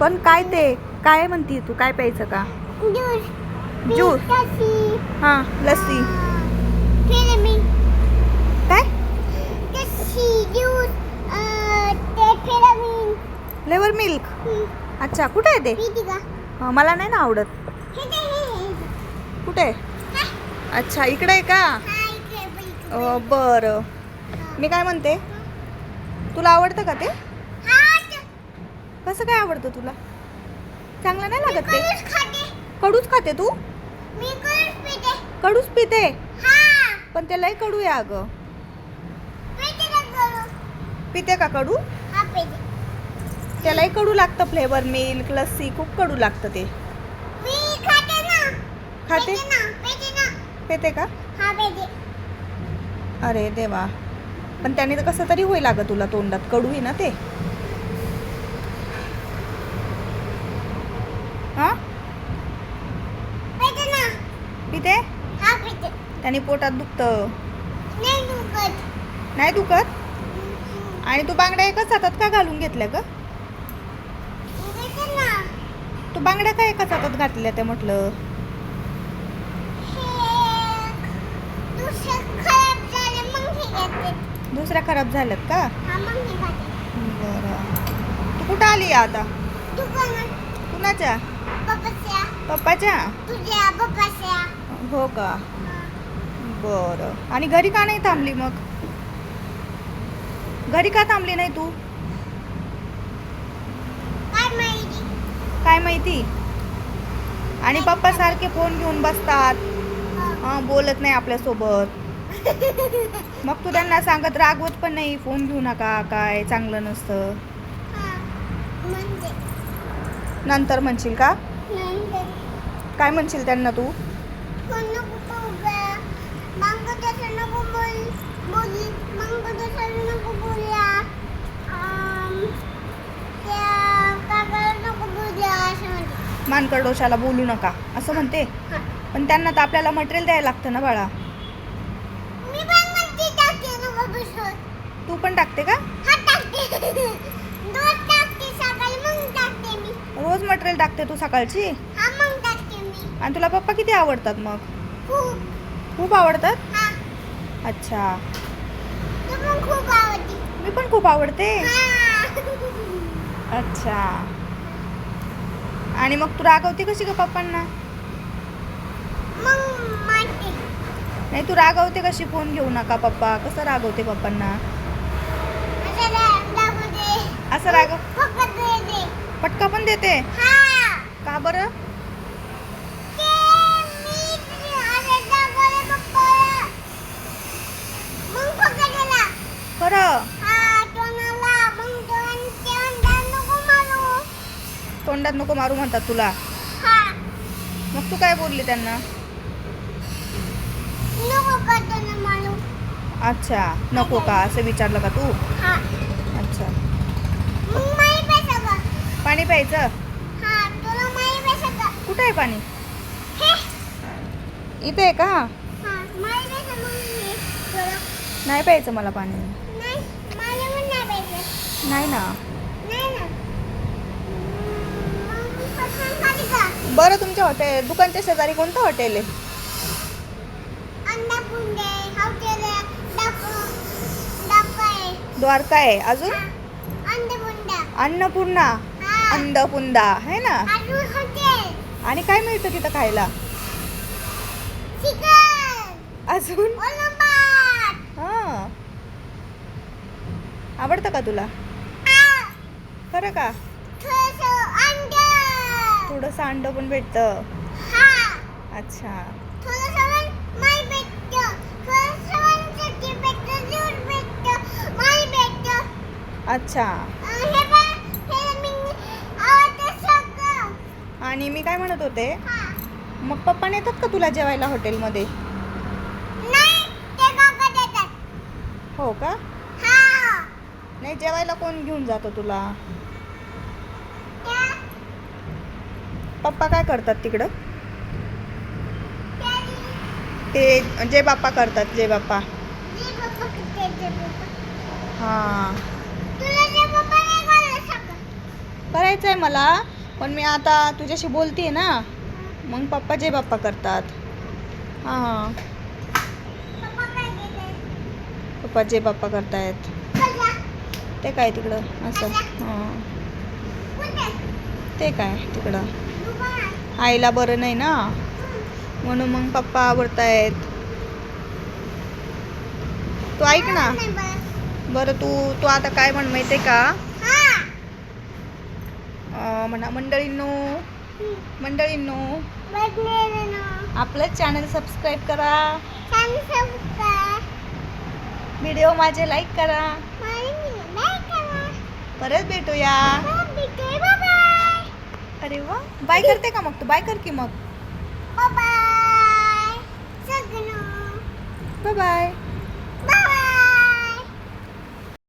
पण काय ते काय म्हणती तू? काय प्यायचं का? ज्यूस. हां, लस्सी. काय? Flavour milk. अच्छा, कुठे आहे ते? मला नाही ना आवडत. कुठे? अच्छा, इकडे आहे का? बरं. मी काय म्हणते, तुला आवडतं का ते? कसं काय आवडतं तुला? चांगलं नाही लागत ते? कडूच खाते तू? कडूच पिते? पण ते लय कडू आहे अगं. पिते का कडू? त्यालाही कडू लागतं. फ्लेवर मिल्क, लस्सी खूप कडू लागतं ते. खाते? पेते का? अरे देवा, पण त्याने तर कसं तरी होईल अगं तुला, तोंडात कडू आहे ना ते. हा, पिते? त्याने पोटात दुखतं. नाही दुखत? आणि तू बांगड्या एकाच हातात का घालून घेतल्या ग? तू बांगड्या का एकाच हातात घातल्या त्या म्हटलं? दुसऱ्या खराब झाल्यात का? बरं. तू कुठं आली आता? कुणाच्या? पप्पाच्या? हो का? बरं. आणि घरी का नाही थांबली मग? घरी का थांबली नाही तू? काय माहिती? आणि पप्पा सारखे फोन घेऊन बसतात, बोलत नाही आपल्यासोबत. मग तू त्यांना सांगत रागवत पण नाही, फोन घेऊ नका, काय चांगलं नसतं. नंतर म्हणशील का? काय म्हणशील त्यांना तू? मानकर डोशाला बोलू नका असं म्हणते. पण त्यांना तर आपल्याला मटेरियल द्यायला लागतं ना बाळा. तू पण टाकते का? रोज मटेरियल टाकते तू सकाळची? आणि तुला पप्पा किती आवडतात मग? खूप आवडतात? अच्छा. मी पण खूप आवडते. अच्छा. आणि मग तू रागवते कशी ग पप्पांना? नाही, तू रागवते कशी? फोन घेऊ नका पप्पा, कसं रागवते पप्पांना? असं रागव पटका पण देते का बरं? खरं? तोंडात नको मारू म्हणतात तुला. मग तू काय बोलली त्यांना? अच्छा, नको का असं विचारलं का तू? अच्छा. पाणी प्यायचं? कुठे आहे पाणी? इथे आहे का? नाही प्यायचं मला पाणी. नाही ना. बरं, तुमच्या दुकानच्या शेजारी कोणतं हॉटेल आहे? द्वारका आहे. अजून? अन्नपूर्णा. अंधपुंदा आहे ना. आणि काय मिळतं तिथं खायला? अजून? हा, आवडतं का तुला? खरं का? थोडंसं अंड पण भेटतं. अच्छा. अच्छा. आणि मी काय म्हणत होते, मग पप्पा नेतात का तुला जेवायला हॉटेलमध्ये? हो का? नाही, जेवायला कोण घेऊन जातो तुला? पप्पा काय करतात तिकडं? ते जे बाप्पा करतात, जे बाप्पा. हां. करायचं आहे मला, पण मी आता तुझ्याशी बोलते ना, मग पप्पा जय बाप्पा करतात. हां, पप्पा जय बाप्पा करतायत. ते काय तिकडं असं? हां, ते काय तिकडं आईला बरं नाही ना, म्हणून मग पप्पा आवडतायत. तू ऐक ना, बरं तू आता काय म्हण माहिती आहे का? म्हणा मंडळींनो आपलं चॅनल सबस्क्राईब करा, व्हिडिओ माझे लाईक करा. परत भेटूया. अरे वा, बाय करते का मग तू? बाय कर की मग. Bye bye.